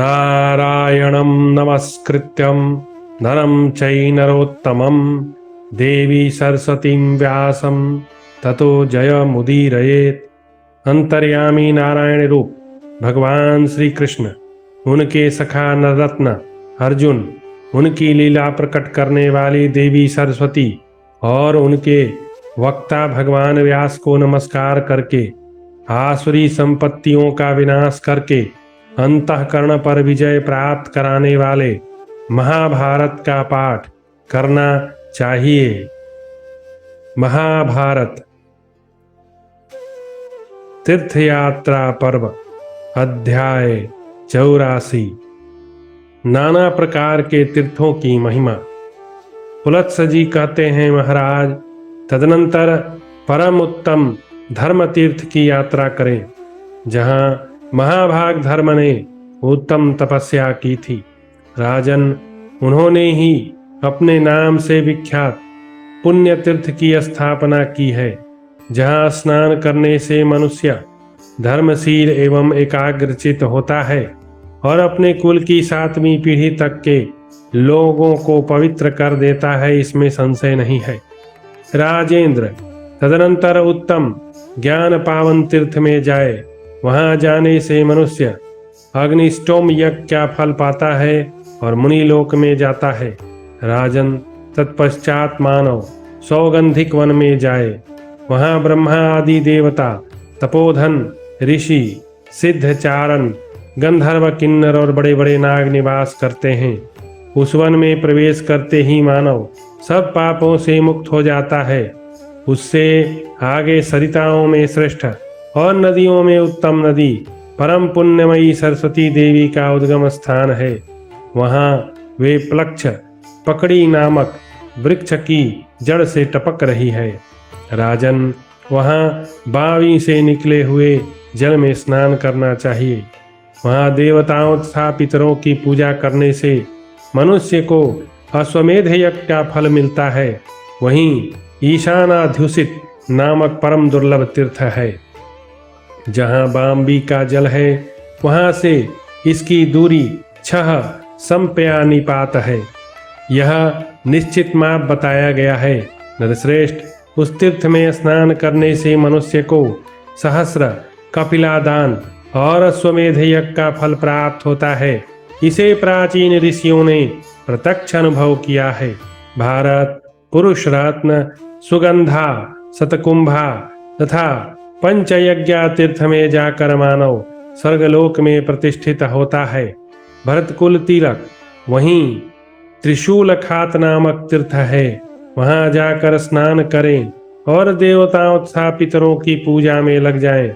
नारायणं नमस्कृत्यं नरं चैनरोत्तमं देवी सरस्वतीं व्यासं ततो जयमुदीरयेत्। अंतर्यामी नारायण रूप भगवान श्री कृष्ण, उनके सखा नररत्न अर्जुन, उनकी लीला प्रकट करने वाली देवी सरस्वती और उनके वक्ता भगवान व्यास को नमस्कार करके आसुरी संपत्तियों का विनाश करके अंतःकरण पर विजय प्राप्त कराने वाले महाभारत का पाठ करना चाहिए। महाभारत तीर्थयात्रा पर्व अध्याय 84। नाना प्रकार के तीर्थों की महिमा। पुलत्स जी कहते हैं, महाराज, तदनंतर परम उत्तम धर्म तीर्थ की यात्रा करें, जहां महाभाग धर्म ने उत्तम तपस्या की थी। राजन, उन्होंने ही अपने नाम से विख्यात पुण्य तीर्थ की स्थापना की है, जहां स्नान करने से मनुष्य धर्मशील एवं एकाग्रचित होता है और अपने कुल की 7वीं पीढ़ी तक के लोगों को पवित्र कर देता है, इसमें संशय नहीं है। राजेंद्र, तदनंतर उत्तम ज्ञान पावन तीर्थ में जाए। वहां जाने से मनुष्य अग्निष्टोम यज्ञ का फल पाता है और मुनि लोक में जाता है। राजन, तत्पश्चात मानव सौगंधिक वन में जाए। वहां ब्रह्मा आदि देवता, तपोधन, ऋषि, सिद्ध, चारण, गंधर्व, किन्नर और बड़े बड़े नाग निवास करते हैं। उस वन में प्रवेश करते ही मानव सब पापों से मुक्त हो जाता है। उससे आगे सरिताओं में श्रेष्ठ और नदियों में उत्तम नदी परम पुण्यमयी सरस्वती देवी का उद्गम स्थान है। वहां वे प्लक्ष पकड़ी नामक वृक्ष की जड़ से टपक रही है। राजन, वहां बावी से निकले हुए जल में स्नान करना चाहिए। वहां देवताओं तथा पितरों की पूजा करने से मनुष्य को अश्वमेध यज्ञ का फल मिलता है। वहीं ईशानाध्युषित नामक परम दुर्लभ तीर्थ है, जहां बाम्बी का जल है। वहां से इसकी दूरी 6 संप्यानिपात है। यह निश्चित माप बताया गया है। नरश्रेष्ठ, उस तीर्थ में स्नान करने से मनुष्य को सहस्र कपिलादान और अश्वमेध यज्ञ का फल प्राप्त होता है। इसे प्राचीन ऋषियों ने प्रत्यक्ष अनुभव किया है। भारत, पुरुष रत्न, सुगंधा, शतकुंभा तथा पंचयज्ञ तीर्थ में जाकर मानव स्वर्गलोक में प्रतिष्ठित होता है। भरतकुल तिलक, वहीं त्रिशूल खात नामक तीर्थ है। वहां जाकर स्नान करें और देवताओं तथा पितरों की पूजा में लग जाएं।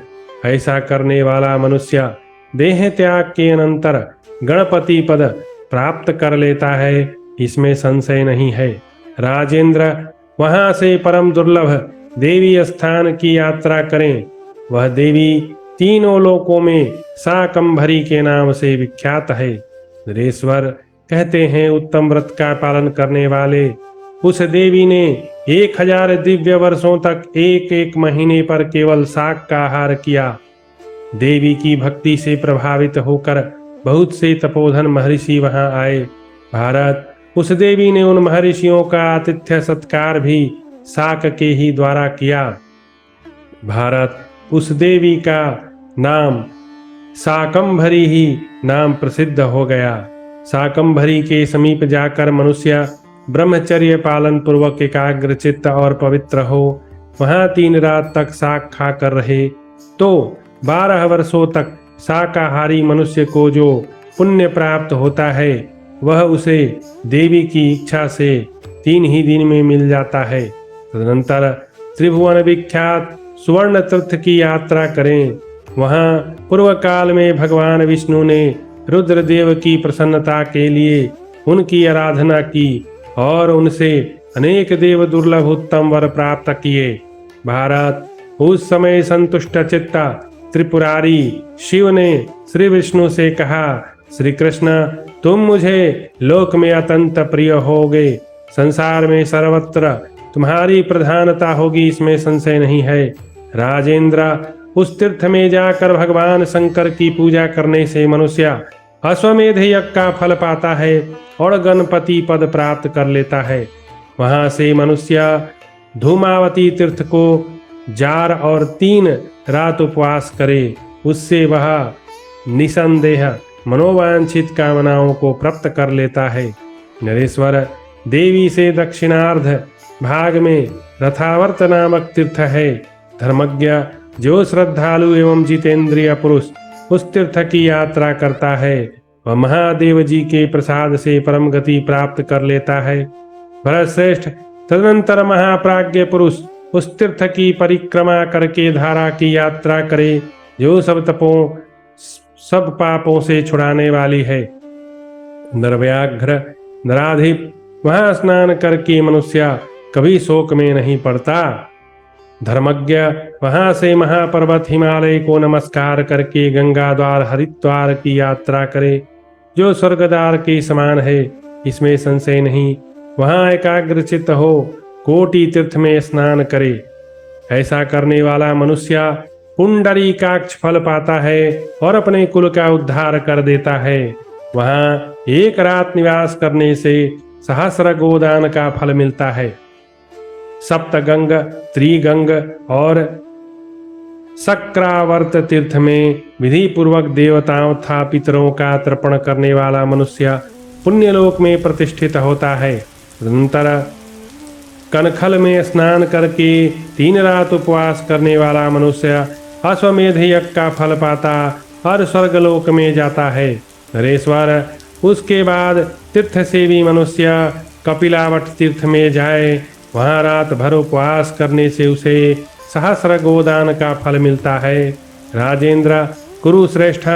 ऐसा करने वाला मनुष्य देह त्याग के अनंतर गणपति पद प्राप्त कर लेता है, इसमें संशय नहीं है। राजेंद्र, वहां से परम दुर्लभ देवी स्थान की यात्रा करें। वह देवी तीनों लोकों में शाकंभरी के नाम से विख्यात है। नरेश्वर कहते हैं, उत्तम व्रत का पालन करने वाले उस देवी ने 1000 दिव्य वर्षों तक एक एक महीने पर केवल शाक का आहार किया। देवी की भक्ति से प्रभावित होकर बहुत से तपोधन महर्षि वहां आए। भारत, उस देवी ने उन महर्षियों का आतिथ्य सत्कार भी शाक के ही द्वारा किया। भारत, उस देवी का नाम शाकंभरी ही नाम प्रसिद्ध हो गया। शाकंभरी के समीप जाकर मनुष्य ब्रह्मचर्य पालन पूर्वक एकाग्रचित्त और पवित्र हो। वहां 3 रात तक शाक खाकर रहे तो 12 वर्षों तक शाकाहारी मनुष्य को जो पुण्य प्राप्त होता है, वह उसे देवी की इच्छा से 3 ही दिन में मिल जाता है। तदनंतर त्रिभुवन विख्यात सुवर्ण तीर्थ की यात्रा करें। वहां पूर्व काल में भगवान विष्णु ने रुद्रदेव की प्रसन्नता के लिए उनकी आराधना की और उनसे अनेक देव दुर्लभ उत्तम वर प्राप्त किए। भारत, उस समय संतुष्ट चित्ता त्रिपुरारी शिव ने श्री विष्णु से कहा, श्री कृष्ण, तुम मुझे लोक में अत्यंत प्रिय होगे। संसार में सर्वत्र तुम्हारी प्रधानता होगी, इसमें संशय नहीं है। राजेंद्र, उस तीर्थ में जाकर भगवान शंकर की पूजा करने से मनुष्य अश्वमेध यज्ञ का फल पाता है और गणपति पद प्राप्त कर लेता है। वहां से मनुष्य धूमावती तीर्थ को जार और 3 रात उपवास करे, उससे वह निसंदेह मनोवांछित कामनाओं को प्राप्त कर लेता है। नरेश्वर देवी से दक्षिणार्ध भाग में रथावर्त नामक तीर्थ है। धर्मज्ञ जो श्रद्धालु एवं जितेंद्रिय पुरुष उस तीर्थ की यात्रा करता है वह महादेव जी के प्रसाद से परम गति प्राप्त कर लेता है। भरत श्रेष्ठ, तदनंतर महाप्राज्ञ पुरुष उस तीर्थ की परिक्रमा करके धारा की यात्रा करे जो सब पापों से छुड़ाने वाली है। नरव्याघ्र नराधिप वहां स्नान करके मनुष्य कभी शोक में नहीं पड़ता। धर्मज्ञ वहां से महापर्वत हिमालय को नमस्कार करके गंगा द्वार हरिद्वार की यात्रा करे जो स्वर्गद्वार के समान है, इसमें संशय नहीं। वहां एकाग्रचित्त हो कोटि तीर्थ में स्नान करे। ऐसा करने वाला मनुष्य पुंडरीकाक्ष फल पाता है और अपने कुल का उद्धार कर देता है। वहां एक रात निवास करने से सहस्र गोदान का फल मिलता है। सप्तगंग, त्रिगंग और सक्रावर्त तीर्थ में विधि पूर्वक देवताओं तथा पितरों का तर्पण करने वाला मनुष्य पुण्यलोक में प्रतिष्ठित होता है। तदनंतर कनखल में स्नान करके 3 रात उपवास करने वाला मनुष्य अश्वमेध यज्ञ का फल पाता और स्वर्गलोक में जाता है। नरेश्वर उसके बाद तीर्थ सेवी मनुष्य कपिलावट तीर्थ में जाए, वहां रात भर उपवास करने से उसे सहस्र गोदान का फल मिलता है। राजेंद्र कुरुश्रेष्ठ,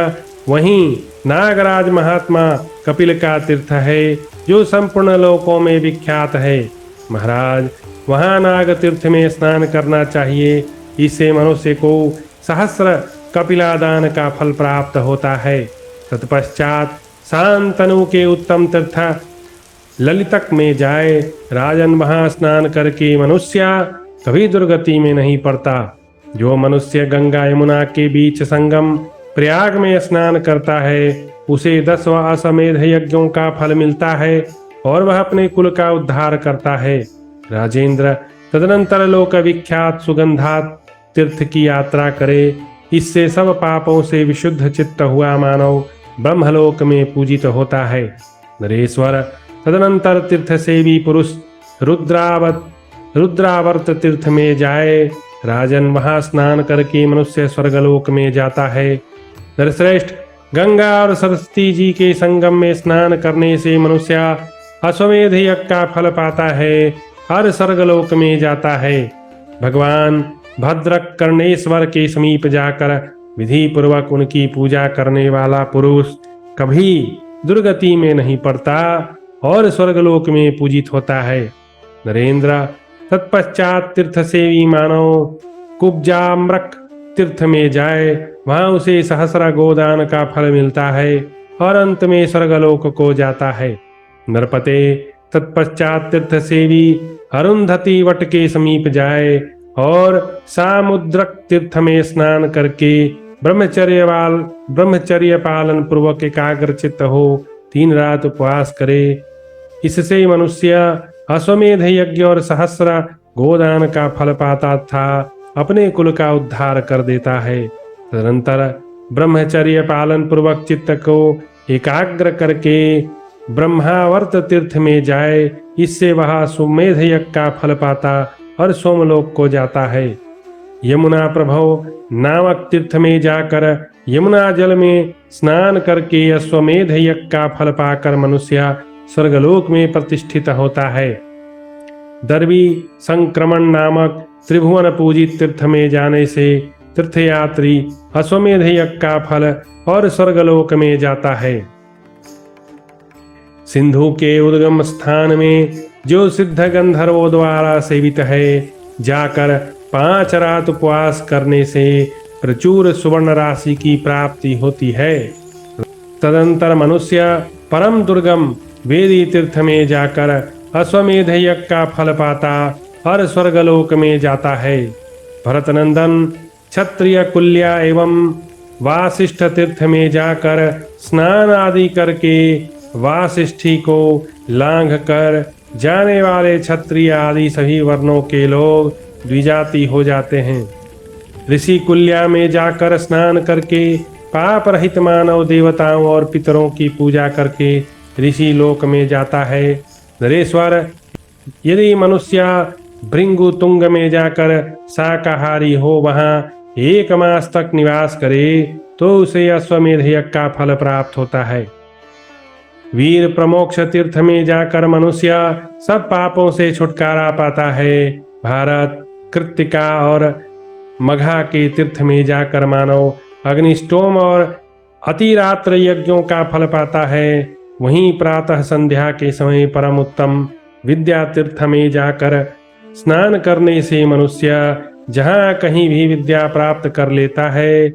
वहीं नागराज महात्मा कपिल का तीर्थ है जो संपूर्ण लोकों में विख्यात है। महाराज, वहां नाग तीर्थ में स्नान करना चाहिए, इससे मनुष्य को सहस्र कपिलादान का फल प्राप्त होता है। तत्पश्चात शांतनु के उत्तम तीर्थ ललितक में जाए। राजन, वहां स्नान करके मनुष्य कभी दुर्गति में नहीं पड़ता। जो मनुष्य गंगा यमुना के बीच संगम प्रयाग में स्नान करता है उसे 10 अश्वमेध यज्ञों का फल मिलता है और वह अपने कुल का उद्धार करता है। राजेंद्र, तदनंतर लोक विख्यात सुगंधात तीर्थ की यात्रा करे, इससे सब पापों से विशुद्ध चित्त हुआ मानव ब्रह्मलोक में पूजित होता है। नरेश्वर, तदनंतर तीर्थ सेवी पुरुष रुद्रावर्त तीर्थ में जाए। राजन, वहां स्नान करके मनुष्य स्वर्गलोक में जाता है। नरश्रेष्ठ, गंगा और सरस्वती जी के संगम में स्नान करने से मनुष्य अश्वमेध यज्ञ का फल पाता है और स्वर्गलोक में जाता है। भगवान भद्रक कर्णेश्वर के समीप जाकर विधि पूर्वक उनकी पूजा करने वाला पुरुष कभी दुर्गति में नहीं पड़ता और स्वर्गलोक में पूजित होता है। नरेंद्र, तत्पश्चात तीर्थ सेवी मानव कुब्जाम्रक तीर्थ में जाए, वहां उसे सहस्र गोदान का फल मिलता है और अंत में स्वर्गलोक को जाता है। नरपते, तत्पश्चात तीर्थ सेवी अरुंधति वट के समीप जाए और सामुद्रक तीर्थ में स्नान करके ब्रह्मचर्य पालन पूर्वक एकाग्रचित्त हो 3 रात उपवास करे। इससे मनुष्य अश्वमेध यज्ञ और सहस्र गोदान का फल पाता था अपने कुल का उद्धार कर देता है। तदनंतर ब्रह्मचर्य पालन पूर्वक चित्त को एकाग्र करके ब्रह्मावर्त तीर्थ में जाए, इससे वह सुमेध यज्ञ का फल पाता और सोमलोक को जाता है। यमुना प्रभव नामक तीर्थ में जाकर यमुना जल में स्नान करके अश्वमेध यज्ञ का फल पाकर मनुष्य स्वर्गलोक में प्रतिष्ठित होता है। दर्वी संक्रमण नामक त्रिभुवन पूजित तीर्थ में जाने से तीर्थयात्री अश्वमेध यज्ञ का फल और स्वर्गलोक में जाता है। सिंधु के उद्गम स्थान में जो सिद्ध गंधर्वों द्वारा सेवित है, जाकर 5 रात उपवास करने से प्रचुर सुवर्ण राशि की प्राप्ति होती है। तदंतर मनुष्य परम दुर्गम वेदी तीर्थ में जाकर अश्वमेध यज्ञ का फल पाता और स्वर्गलोक में जाता है। भरतनंदन, क्षत्रिय कुल्या एवं वासिष्ठ तीर्थ में जाकर स्नान आदि करके वासिष्ठी को लांघ कर जाने वाले क्षत्रिय आदि सभी वर्णों के लोग द्विजाति हो जाते हैं। ऋषि कुल्या में जाकर स्नान करके पाप रहित मानव देवताओं और पितरों की पूजा करके ऋषि लोक में जाता है। नरेश्वर, यदि मनुष्य भृंगु तुंग में जाकर शाकाहारी हो वहां 1 मास तक निवास करे तो उसे अश्वमेध यज्ञ का फल प्राप्त होता है। वीर प्रमोक्ष तीर्थ में जाकर मनुष्य सब पापों से छुटकारा पाता है। भारत, कृत्तिका और मघा के तीर्थ में जाकर मानव अग्निष्टोम और अतिरात्र यज्ञों का फल पाता है। वहीं प्रातः संध्या के समय परम उत्तम विद्या तीर्थ में जाकर स्नान करने से मनुष्य जहाँ कहीं भी विद्या प्राप्त कर लेता है।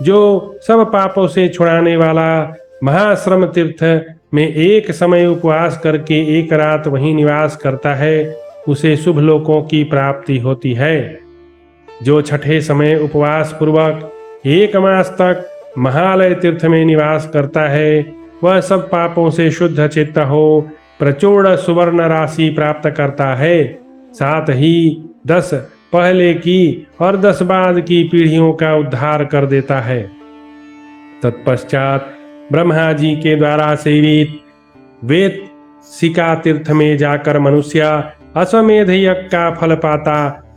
जो सब पापों से छुड़ाने वाला महाश्रम तीर्थ में एक समय उपवास करके 1 रात वहीं निवास करता है उसे शुभ लोकों की प्राप्ति होती है। जो छठे समय उपवास पूर्वक 1 मास तक महालय तीर्थ में निवास करता है वह सब पापों से शुद्ध चित्त हो प्रचुर सुवर्ण राशि प्राप्त करता है। साथ ही 10 पहले की और 10 बाद की पीढ़ियों का उद्धार कर देता है। तत्पश्चात ब्रह्मा जी के द्वारा सेवित वेद सिका तीर्थ में जाकर मनुष्य अश्वमेध यज्ञ का फल पाता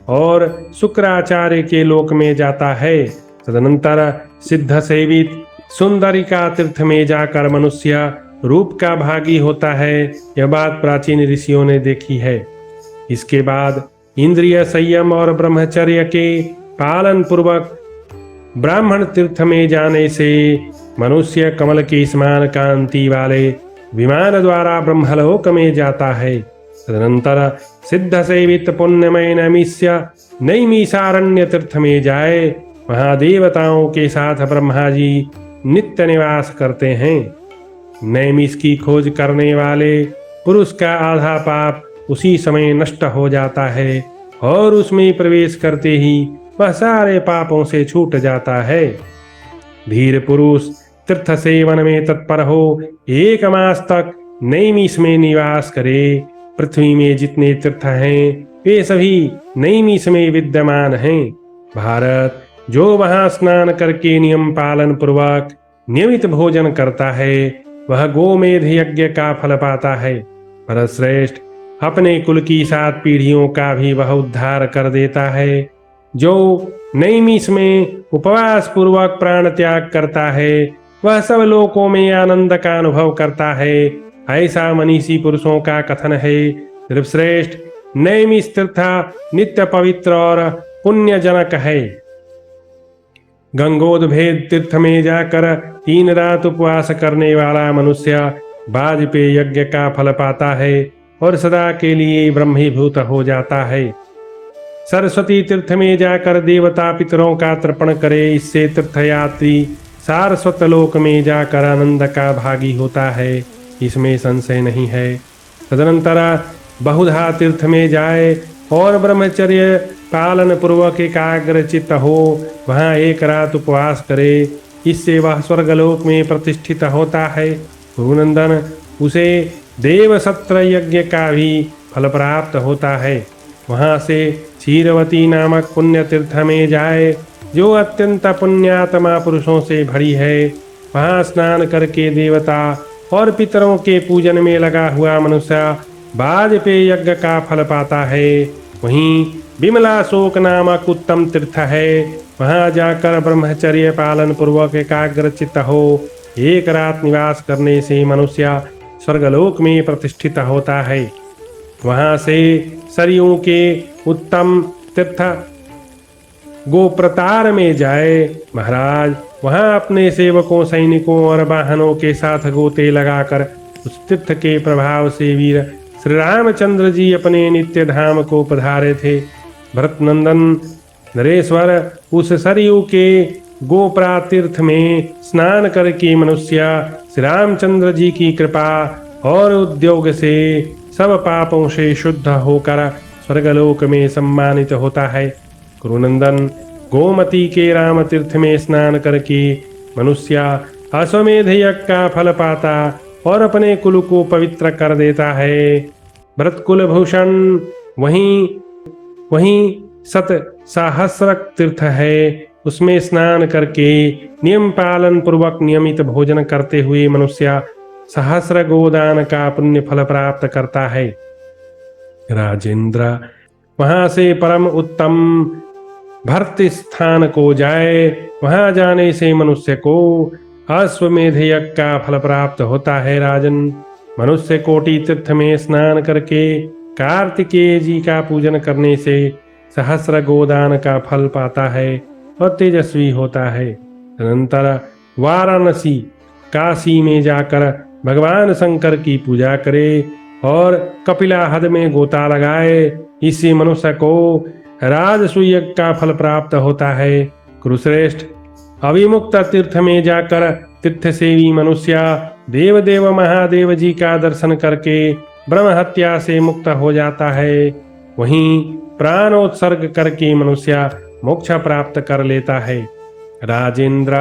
और शुक्राचार्य के लोक में जाता है। तदनंतर सिद्ध सेवित सुंदरिका तीर्थ में जाकर मनुष्य रूप का भागी होता है। यह बात प्राचीन ऋषियों ने देखी है। इसके बाद इंद्रिय संयम और ब्रह्मचर्य के पालन पूर्वक ब्राह्मण तीर्थ में जाने से मनुष्य कमल के समान कांति वाले विमान द्वारा ब्रह्मलोक में जाता है। तदनंतर सिद्ध सेवित पुण्यमय नैमिष्य नैमिषारण्य तीर्थ में जाए। वहां देवताओं के साथ ब्रह्मा जी नित्य निवास करते हैं। नैमिष की खोज करने वाले पुरुष का आधा पाप उसी समय नष्ट हो जाता है और उसमें प्रवेश करते ही वह सारे पापों से छूट जाता है। धीर पुरुष तीर्थ सेवन में तत्पर हो 1 मास तक नैमिष में निवास करे। पृथ्वी में जितने तीर्थ हैं वे सभी नैमिष में विद्यमान हैं। भारत, जो वहां स्नान करके नियम पालन पूर्वक नियमित भोजन करता है वह गोमेध यज्ञ का फल पाता है। भरतश्रेष्ठ, अपने कुल की 7 पीढ़ियों का भी वह उद्धार कर देता है। जो नैमिष में उपवास पूर्वक प्राण त्याग करता है वह सब लोकों में आनंद का अनुभव करता है। ऐसा मनीषी पुरुषों का कथन है। ऋषिश्रेष्ठ, नैमिष तीर्थ नित्य पवित्र और पुण्यजनक है। गंगोदभेद तीर्थ में जाकर 3 रात उपवास करने वाला मनुष्य वाजपेय यज्ञ का फल पाता है और सदा के लिए ब्रह्मीभूत हो जाता है। सरस्वती तीर्थ में जाकर देवता पितरों का तर्पण करे। इससे तीर्थयात्री सारस्वत लोक में जाकर आनंद का भागी होता है, इसमें संशय नहीं है। तदनंतर बहुधा तीर्थ में जाए और ब्रह्मचर्य पालन पूर्वक एकाग्रचित्त हो वहां 1 रात उपवास करे। इससे वह स्वर्गलोक में प्रतिष्ठित होता है। गुरुनंदन, उसे देवसत्र यज्ञ का भी फल प्राप्त होता है। वहां से क्षीरवती नामक पुण्य तीर्थ में जाए जो अत्यंत पुण्यात्मा पुरुषों से भरी है। वहां स्नान करके देवता और पितरों के पूजन में लगा हुआ मनुष्य वाजपेय यज्ञ का फल पाता है। वहीं विमला शोक नामक उत्तम तीर्थ है। वहां जाकर ब्रह्मचर्य पालन पूर्वक एकाग्रचित्त हो 1 रात निवास करने से मनुष्य स्वर्गलोक में प्रतिष्ठित होता है। वहां से सरयू के उत्तम तीर्थ गोप्रतार में जाए। महाराज, वहां अपने सेवकों, सैनिकों और वाहनों के साथ गोते लगाकर उस तीर्थ के प्रभाव से वीर श्री रामचंद्र जी अपने नित्य धाम को पधारे थे। भरतनंदन, नरेश्वर, उस सरयू के गोप्रा तीर्थ में स्नान करके मनुष्य श्री रामचंद्र जी की कृपा और उद्योग से सब पापों से शुद्ध होकर स्वर्गलोक में सम्मानित होता है। गुरुनंदन, गोमती के राम तीर्थ में स्नान करके मनुष्य अश्वमेध यज्ञ का फल पाता और अपने कुल को पवित्र कर देता है। भरतकुल भूषण वहीं वहीं सत सहस्रक तीर्थ है, उसमें स्नान करके नियम पालन पूर्वक नियमित भोजन करते हुए मनुष्य सहस्र गोदान का पुण्य फल प्राप्त करता है। राजेंद्र, वहां से परम उत्तम भर्त स्थान को जाए, वहां जाने से मनुष्य को अश्वमेध यज्ञ का फल प्राप्त होता है। राजन, मनुष्य कोटि तीर्थ में स्नान करके कार्तिकेय जी का पूजन करने से सहस्र गोदान का फल पाता है और तेजस्वी होता है। तदनंतर वाराणसी काशी में जाकर भगवान शंकर की पूजा करे और कपिलाहद में गोता लगाए, इससे मनुष्य को राजसूय का फल प्राप्त होता है। कुरुश्रेष्ठ, अविमुक्त तीर्थ में जाकर तीर्थ सेवी मनुष्य देवदेव महादेव जी का दर्शन करके ब्रह्म हत्या से मुक्त हो जाता है। वहीं प्राणोत्सर्ग करके मनुष्य मोक्ष प्राप्त कर लेता है। राजेंद्र,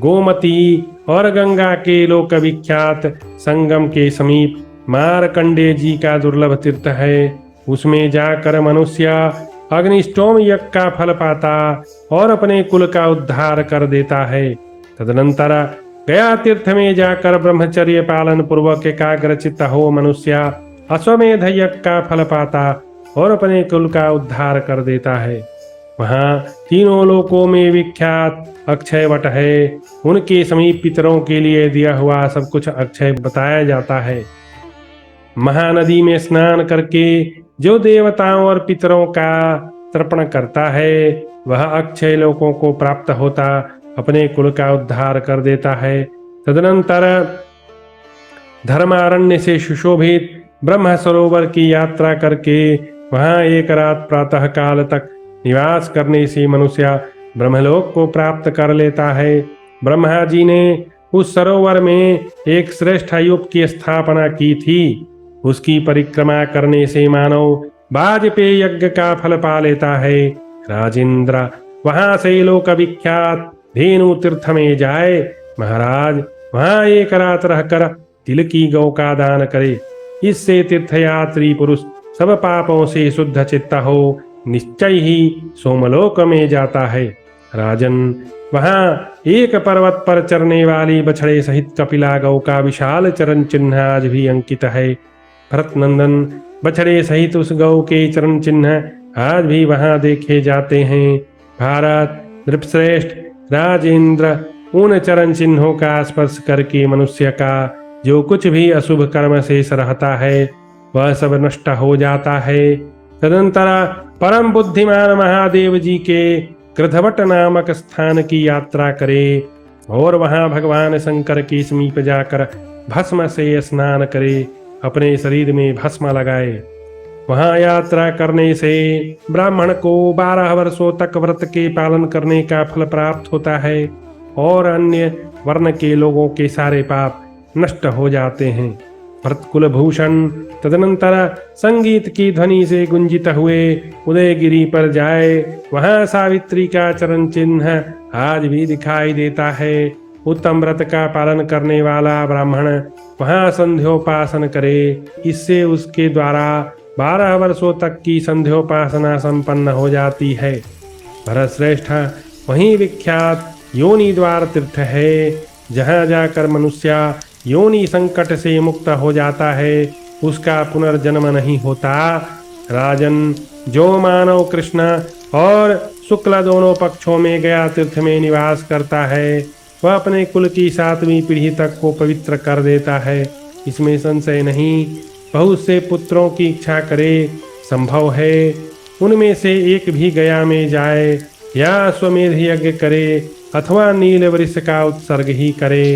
गोमती और गंगा के लोक विख्यात संगम के समीप मारकंडे जी का दुर्लभ तीर्थ है, उसमें जाकर मनुष्य अग्निष्टोम यज्ञ का फल पाता और अपने कुल का उद्धार कर देता है। तदनंतर गया तीर्थ में जाकर ब्रह्मचर्य पालन पूर्वक एकाग्रचित्त हो मनुष्य अश्वमेध यज्ञ का फल पाता और अपने कुल का उद्धार कर देता है। वहाँ तीनों लोकों में विख्यात अक्षय वट है, उनके समीप पितरों के लिए दिया हुआ सब कुछ अक्षय बताया जाता है। महानदी में स्नान करके जो देवताओं और पितरों का तर्पण करता है वह अक्षय लोकों को प्राप्त होता अपने कुल का उद्धार कर देता है। तदनंतर धर्मारण्य से सुशोभित ब्रह्म सरोवर की यात्रा करके वहां एक रात प्रातः काल तक निवास करने से मनुष्य ब्रह्मलोक को प्राप्त कर लेता है। ब्रह्मा जी ने उस सरोवर में एक श्रेष्ठ युग की स्थापना की थी, उसकी परिक्रमा करने से मानव वाजपेय यज्ञ का फल पा लेता है। राजेंद्र, वहां से लोक विख्यात धेनु तीर्थ में जाए। महाराज, वहां एक रात रहकर तिल की गौ का दान करे, इससे तीर्थयात्री पुरुष सब पापों से शुद्ध चित्त हो निश्चय ही सोमलोक में जाता है। राजन, वहां एक पर्वत पर चरने वाली बछड़े सहित कपिला गौ का विशाल चरण चिन्ह आज भी अंकित है। भरत नंदन, बछड़े सहित उस गौ के चरण चिन्ह आज भी वहां देखे जाते हैं। भारत नृपश्रेष्ठ, राजेंद्र, उन चरण चिन्हों का स्पर्श करके मनुष्य का जो कुछ भी अशुभ कर्म शेष रहता है वह सब नष्ट हो जाता है। तदंतर परम बुद्धिमान महादेव जी के कृधवट नामक स्थान की यात्रा करे और वहां भगवान शंकर के समीप जाकर भस्म से स्नान करे, अपने शरीर में भस्म लगाए। वहां यात्रा करने से ब्राह्मण को 12 वर्षों तक व्रत के पालन करने का फल प्राप्त होता है और अन्य वर्ण के लोगों के सारे पाप नष्ट हो जाते हैं। भरतकुल भूषण तदनंतर संगीत की ध्वनि से गुंजित हुए उदयगिरी पर जाए, वहां सावित्री का चरण चिन्ह आज भी दिखाई देता है। उत्तम व्रत का पालन करने वाला ब्राह्मण वहां संध्योपासन करे, इससे उसके द्वारा 12 वर्षों तक की संध्योपासना संपन्न हो जाती है। भरत श्रेष्ठ, वहीं विख्यात योनि द्वार तीर्थ है, जहां जाकर मनुष्य योनि संकट से मुक्त हो जाता है, उसका पुनर्जन्म नहीं होता। राजन, जो मानव कृष्ण और शुक्ल दोनों पक्षों में गया तीर्थ में निवास करता है वह अपने कुल की 7वीं पीढ़ी तक को पवित्र कर देता है, इसमें संशय नहीं। बहुत से पुत्रों की इच्छा करे, संभव है उनमें से एक भी गया में जाए या अश्वमेध यज्ञ करे अथवा नील वृष का उत्सर्ग ही करे।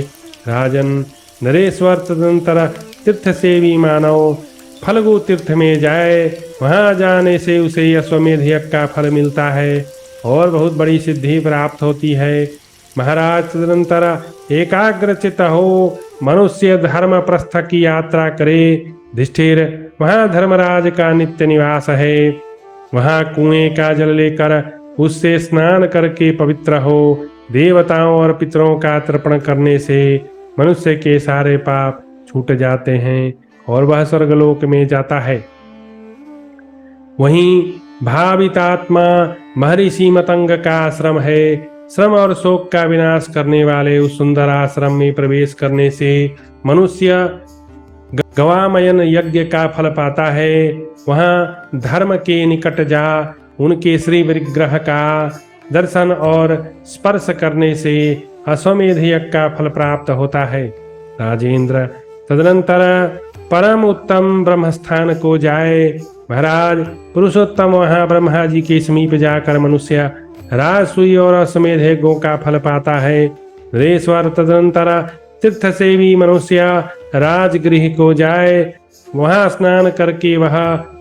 राजन, नरेश्वर तदंतर तीर्थ सेवी मानव फल्गु तीर्थ में जाए, वहां जाने से उसे अश्वमेध यज्ञ का फल मिलता है और बहुत बड़ी सिद्धि प्राप्त होती है। महाराज, तदनंतर एकाग्रचित हो मनुष्य धर्म प्रस्थ की यात्रा करे। युधिष्ठिर, वहां धर्मराज का नित्य निवास है, वहां कुएं का जल लेकर उससे स्नान करके पवित्र हो। देवताओं और पितरों का तर्पण करने से मनुष्य के सारे पाप छूट जाते हैं और वह स्वर्गलोक में जाता है। वहीं भावितात्मा महर्षि मतंग का आश्रम है। श्रम और शोक का विनाश करने वाले उस सुंदर आश्रम में प्रवेश करने से मनुष्य गवामयन यज्ञ का फल पाता है। वहां धर्म के निकट जा उनके श्री विग्रह का दर्शन और स्पर्श करने से अश्वमेध यज्ञ का फल प्राप्त होता है। राजेंद्र, तदनंतर परम उत्तम ब्रह्मस्थान को जाए। महाराज, पुरुषोत्तम वहां ब्रह्मा जी के समीप जाकर मनुष्य राजसूय और अश्वमेध यज्ञों का फल पाता है। नरेश्वर, तदनंतर तीर्थ से भी मनुष्य राजगृह को जाए। वहां स्नान करके वह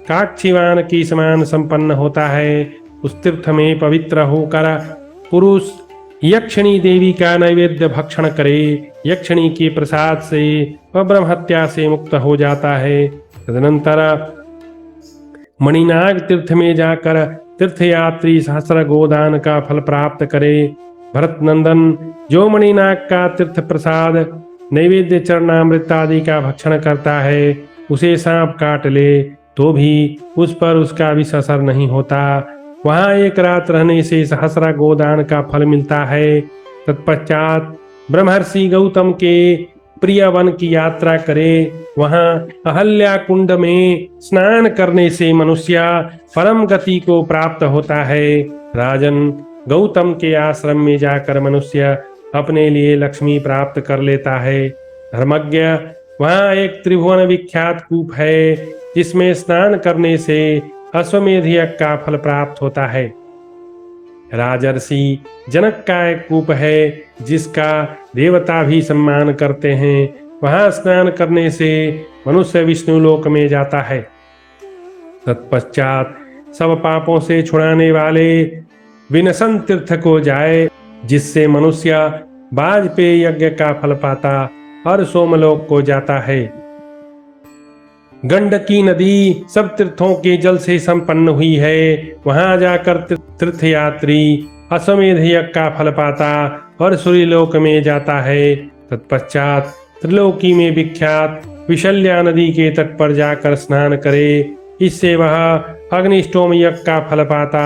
काक्षीवान की समान संपन्न होता है। उस तीर्थ में पवित्र होकर पुरुष यक्षिणी देवी का नैवेद्य भक्षण करे। यक्षिणी के प्रसाद से वह ब्रह्महत्या से मुक्त हो जाता है। तदनंतर मणिनाग तीर्थ में जाकर तीर्थयात्री सहस्र गोदान का फल प्राप्त करे। भरत नंदन, जो मणिनाग का तीर्थ प्रसाद नैवेद्य चरणामृत आदि का भक्षण करता है, उसे सांप काट ले तो भी उस पर उसका विष असर नहीं होता। वहां एक रात रहने से सहस्रा गोदान का फल मिलता है। तत्पश्चात ब्रह्मर्षि गौतम के प्रिय वन की यात्रा करे। वहां अहल्या कुंड में स्नान करने से मनुष्य परम गति को प्राप्त होता है। राजन, गौतम के आश्रम में जाकर मनुष्य अपने लिए लक्ष्मी प्राप्त कर लेता है। धर्मज्ञ, वहां एक त्रिभुवन विख्यात कूप है जिसमें स्नान करने से अश्वमेध यज्ञ का फल प्राप्त होता है। राजर्षि जनक का एक कूप है जिसका देवता भी सम्मान करते हैं। वहां स्नान करने से मनुष्य विष्णु लोक में जाता है। तत्पश्चात सब पापों से छुड़ाने वाले विनशन तीर्थ को जाए, जिससे मनुष्य वाजपेय यज्ञ का फल पाता और सोमलोक को जाता है। गंडकी नदी सब तीर्थों के जल से संपन्न हुई है। वहां जाकर तीर्थयात्री अश्वमेध यज्ञ का फल पाता और सूर्यलोक में जाता है। तत्पश्चात त्रिलोकी में विख्यात विशल्या नदी के तट पर जाकर स्नान करे। इससे वह अग्निष्टोम यज्ञ का फल पाता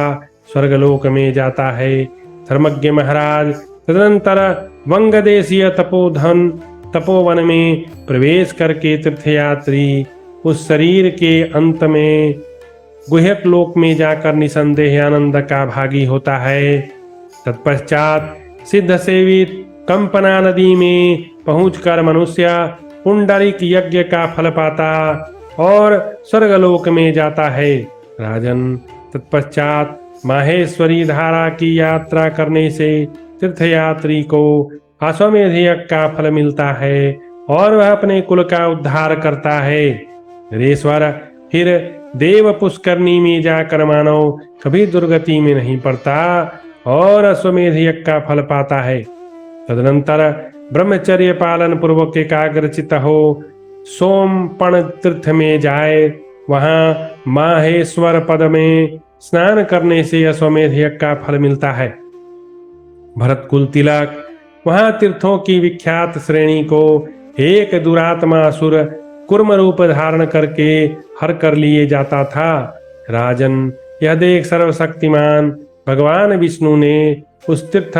स्वर्गलोक में जाता है। धर्मज्ञ महाराज, तदनंतर वंगदेशीय तपोवन में प्रवेश करके तीर्थयात्री उस शरीर के अंत में गुह्यक लोक में जाकर निसंदेह आनंद का भागी होता है। तत्पश्चात सिद्ध सेवित कंपना नदी में पहुंचकर मनुष्य पुंडरीक यज्ञ का फल पाता और स्वर्गलोक में जाता है। राजन, तत्पश्चात माहेश्वरी धारा की यात्रा करने से तीर्थयात्री को अश्वमेध यज्ञ का फल मिलता है और वह अपने कुल का उद्धार करता है। नरेश्वर, फिर देव पुष्करणी में जाकर मानव कभी दुर्गति में नहीं पड़ता और अश्वमेध यज्ञ का फल पाता है। तदनंतर ब्रह्मचर्य पालन पूर्वक एकाग्रचित हो सोमपण तीर्थ में जाए। वहां माहेश्वर पद में स्नान करने से अश्वमेध यज्ञ का फल मिलता है। भरत कुल तिलक, वहां तीर्थों की विख्यात श्रेणी को एक दुरात्मा असुर कुर्म रूप धारण करके हर कर लिए जाता था। राजन, यह देख सर्वशक्तिमान भगवान विष्णु ने उस तीर्थ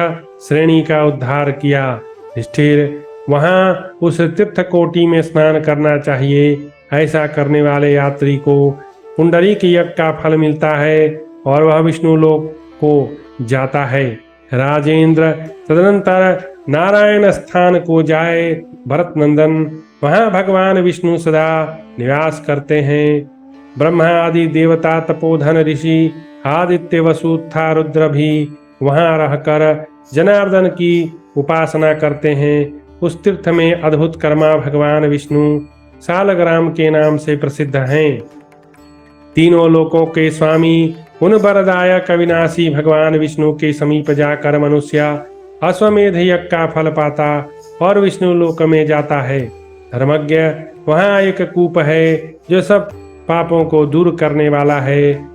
श्रेणी का उद्धार किया। निष्ठिर, वहां उस तीर्थ कोटि में स्नान करना चाहिए। ऐसा करने वाले यात्री को पुंडरीक यज्ञ का फल मिलता है और वह विष्णु लोक को जाता है। राजेंद्र, तदनंतर नारायण स्थान को जाए। भरत नंदन, वहां भगवान विष्णु सदा निवास करते हैं। ब्रह्मा आदि देवता, तपोधन ऋषि, आदित्य, वसुत्था, रुद्र भी वहां रहकर जनार्दन की उपासना करते हैं। उस तीर्थ में अद्भुत कर्मा भगवान विष्णु सालग्राम के नाम से प्रसिद्ध हैं। तीनों लोकों के स्वामी उन वरदायक अविनाशी भगवान विष्णु के समीप जाकर मनुष्य अश्वमेध यज्ञ का फल पाता और विष्णु लोक में जाता है। धर्मज्ञ, वहां एक कूप है जो सब पापों को दूर करने वाला है।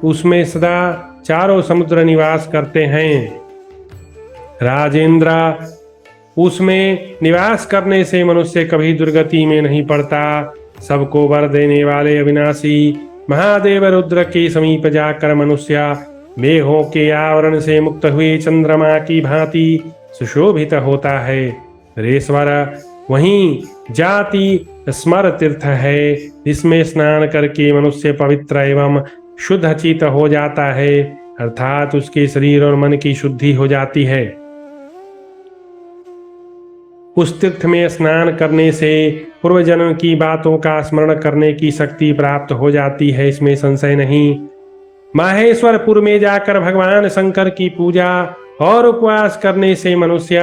उसमें सदा चारों समुद्र निवास करते हैं। राजेंद्र, उसमें निवास करने से मनुष्य कभी दुर्गति में नहीं पड़ता। सबको वर देने वाले अविनाशी महादेव रुद्र के समीप जाकर मनुष्य मेघों के आवरण से मुक्त हुए चंद्रमा की भांति सुशोभित होता है। रेश्वर, वहीं जाति स्मर तीर्थ है, जिसमें स्नान करके मनुष्य पवित्र एवं शुद्ध चित्त हो जाता है, अर्थात उसके शरीर और मन की शुद्धि हो जाती है। उस तीर्थ में स्नान करने से पूर्व जन्म की बातों का स्मरण करने की शक्ति प्राप्त हो जाती है, इसमें संशय नहीं। माहेश्वरपुर में जाकर भगवान शंकर की पूजा और उपवास करने से मनुष्य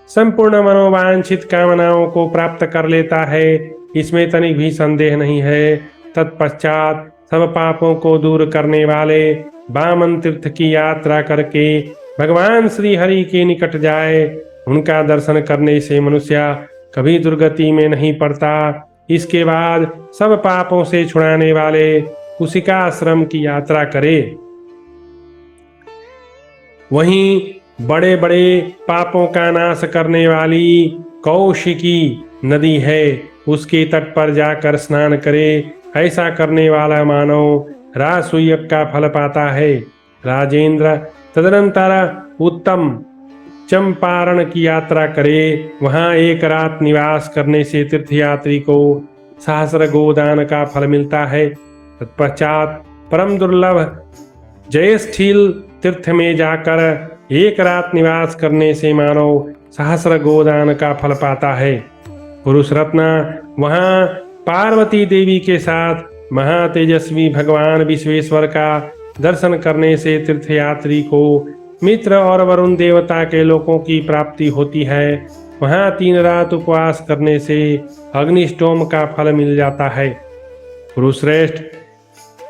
संपूर्ण मनोवांछित कामनाओं को प्राप्त कर लेता है, इसमें तनिक भी संदेह नहीं है। तत्पश्चात सब पापों को दूर करने वाले वामन तीर्थ की यात्रा करके भगवान श्री हरि के निकट जाए। उनका दर्शन करने से मनुष्य कभी दुर्गति में नहीं पड़ता। इसके बाद सब पापों से छुड़ाने वाले कुशिका आश्रम की यात्रा करे। वहीं बड़े बड़े पापों का नाश करने वाली कौशिकी नदी है, उसके तट पर जाकर स्नान करे। ऐसा करने वाला मानव राजसूयक का फल पाता है। राजेंद्र, तदनंतर उत्तम चंपारण की यात्रा करे। वहां एक रात निवास करने से तीर्थयात्री को सहस्र गोदान का फल मिलता है। तत्पश्चात परम दुर्लभ जयस्थील तीर्थ में जाकर एक रात निवास करने से मानव सहस्र गोदान का फल पाता है। पुरुष रत्न, वहां पार्वती देवी के साथ महातेजस्वी भगवान विश्वेश्वर का दर्शन करने से तीर्थयात्री को मित्र और वरुण देवता के लोकों की प्राप्ति होती है। वहां 3 रात उपवास करने से अग्निष्टोम का फल मिल जाता है। पुरुषश्रेष्ठ,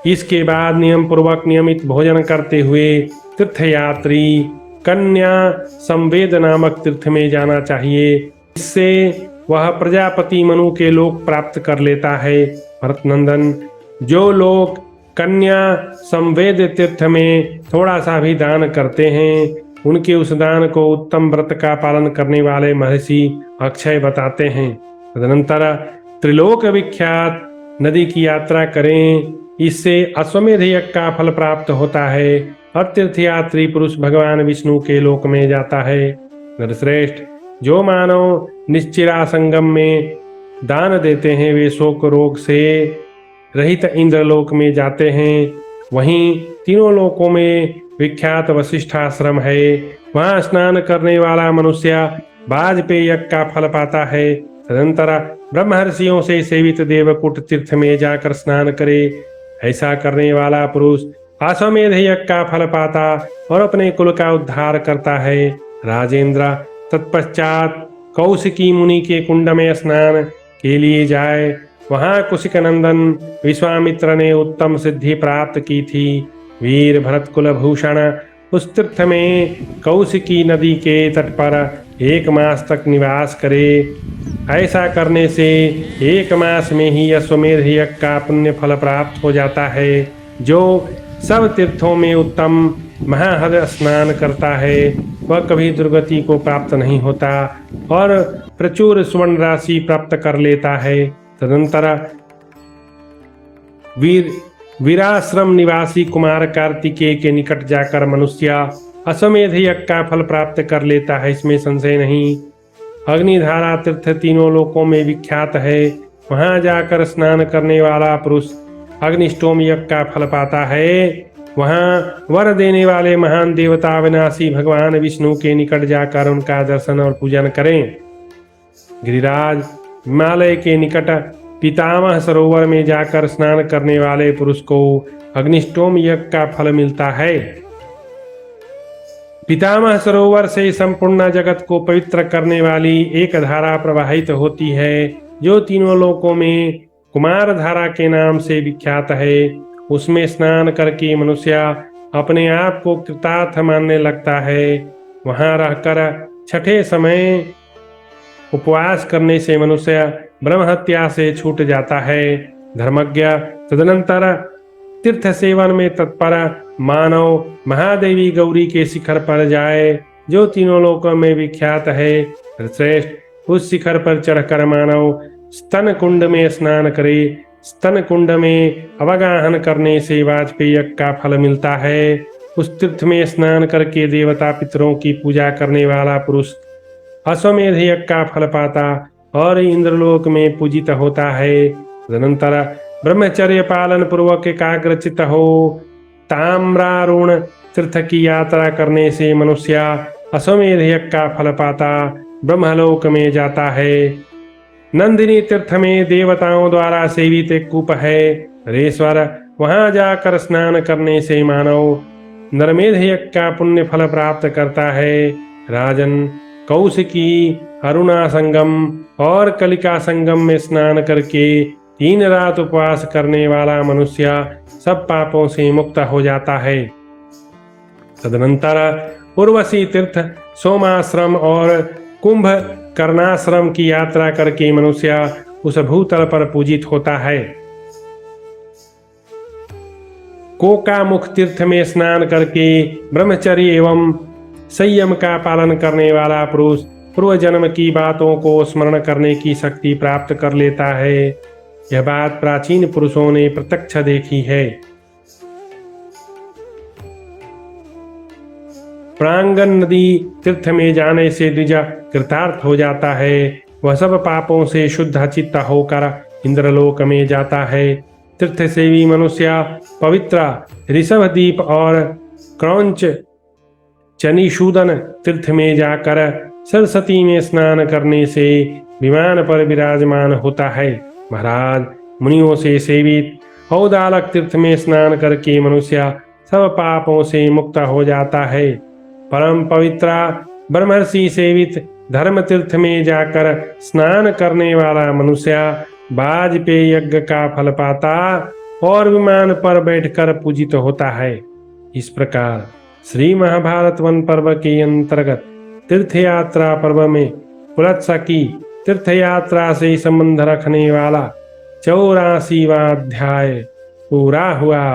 इसके बाद नियम पूर्वक नियमित भोजन करते हुए तीर्थयात्री कन्या संवेद नामक तीर्थ में जाना चाहिए। इससे वह प्रजापति मनु के लोक प्राप्त कर लेता है। भरतनंदन, जो लोग कन्या संवेद तीर्थ में थोड़ा सा भी दान करते हैं, उनके उस दान को उत्तम व्रत का पालन करने वाले महर्षि अक्षय बताते हैं। तदनंतर त्रिलोक विख्यात नदी की यात्रा करें, इससे अश्वमेध यज्ञ का फल प्राप्त होता है और तीर्थयात्री पुरुष भगवान विष्णु के लोक में जाता है। नरश्रेष्ठ, जो मानव निश्चिरा संगम में दान देते हैं, वे शोक रोग से रहित इंद्रलोक में जाते हैं। वहीं तीनों लोकों में विख्यात वशिष्ठाश्रम है, वहां स्नान करने वाला मनुष्य वाजपेय यज्ञ का फल पाता है। तदंतर ब्रह्मर्षियों से सेवित देवकुट तीर्थ में जाकर स्नान करे। ऐसा करने वाला पुरुष अश्वमेध यज्ञ का फल पाता और अपने कुल का उद्धार करता है। राजेंद्र, तत्पश्चात कौशिकी मुनि के कुंड में स्नान के लिए जाए। वहां कुशिक नंदन विश्वामित्र ने उत्तम सिद्धि प्राप्त की थी। वीर भरत कुल भूषण उस तीर्थ में कौशिकी नदी के तट पर 1 मास तक निवास करे। ऐसा करने से 1 मास में ही अश्वमेध यज्ञ का पुण्य फल प्राप्त हो जाता है। जो सब तीर्थों में उत्तम महाहद स्नान करता है, वह कभी दुर्गति को प्राप्त नहीं होता और प्रचुर स्वर्ण राशि प्राप्त कर लेता है। तदंतर वीराश्रम निवासी कुमार कार्तिकेय के निकट जाकर मनुष्य अश्वमेध यज्ञ का फल प्राप्त कर लेता है, इसमें संशय नहीं। अग्निधारा तीर्थ तीनों लोकों में विख्यात है, वहां जाकर स्नान करने वाला पुरुष अग्निष्टोम यज्ञ का फल पाता है। वहां वर देने वाले महान देवता अविनाशी भगवान विष्णु के निकट जाकर उनका दर्शन और पूजन करें। गिरिराज, हिमालय के निकट पितामह सरोवर में जाकर स्नान करने वाले पुरुष को अग्निष्टोम यज्ञ का फल मिलता है। पितामह सरोवर से संपूर्ण जगत को पवित्र करने वाली एक धारा प्रवाहित होती है, जो तीनों लोकों में कुमार धारा के नाम से विख्यात है। उसमें स्नान करके मनुष्य अपने आप को कृतार्थ मानने लगता है। वहां रहकर छठे समय उपवास करने से मनुष्य ब्रह्महत्या से छूट जाता है। धर्मज्ञ, तदनंतर तीर्थ सेवन में तत्पर मानव महादेवी गौरी के शिखर पर जाए, जो तीनों लोकों में विख्यात है। श्रेष्ठ उस शिखर पर चढ़कर मानव स्तन कुंड में स्नान करे। स्तन कुंड में अवगाहन करने से वाजपेय यज्ञ का फल मिलता है। उस तीर्थ में स्नान करके देवता पितरों की पूजा करने वाला पुरुष अश्वमेध यज्ञ का फल पाता और इंद्रलोक में पूजित होता है। तदनंतर ब्रह्मचर्य पालन पूर्वक एकाग्रचित हो ताम्रारुण तीर्थ की यात्रा करने से मनुष्य अश्वमेध यज्ञ का फल पाता ब्रह्मलोक में जाता है। नंदिनी तीर्थ में देवताओं द्वारा सेवित एक कूप है। हरेश्वर वहां जाकर स्नान करने से मानव नरमेध यज्ञ का पुण्य फल प्राप्त करता है। राजन, कौशिकी, अरुणा संगम और कलिका संगम में स्नान करके 3 रात उपवास करने वाला मनुष्य सब पापों से मुक्त हो जाता है। तदनंतर उर्वशी तीर्थ, सोमाश्रम और कुंभ कर्णाश्रम की यात्रा करके मनुष्य उस भूतल पर पूजित होता है। कोकामुख तीर्थ में स्नान करके ब्रह्मचर्य एवं संयम का पालन करने वाला पुरुष पूर्व जन्म की बातों को स्मरण करने की शक्ति प्राप्त कर लेता है। यह बात प्राचीन पुरुषों ने प्रत्यक्ष देखी है। प्रांगण नदी तीर्थ में जाने से द्विज कृतार्थ हो जाता है। वह सब पापों से शुद्ध चित्त होकर इंद्रलोक में जाता है। तीर्थ सेवी मनुष्य पवित्र ऋषभदीप और क्रौंच चनिशूदन तीर्थ में जाकर सरस्वती में स्नान करने से विमान पर विराजमान होता है। महाराज, मुनियों से सेवित औदालक तीर्थ में स्नान करके मनुष्य सब पापों से मुक्त हो जाता है। परम पवित्र ब्रह्मर्षि सेवित धर्म तीर्थ में जाकर स्नान करने वाला मनुष्य वाजपेय यज्ञ का फल पाता और विमान पर बैठकर पूजित होता है। इस प्रकार श्री महाभारत वन पर्व के अंतर्गत तीर्थ यात्रा पर्व में पुलत्स की तीर्थ यात्रा से संबंध रखने वाला 84वां अध्याय पूरा हुआ।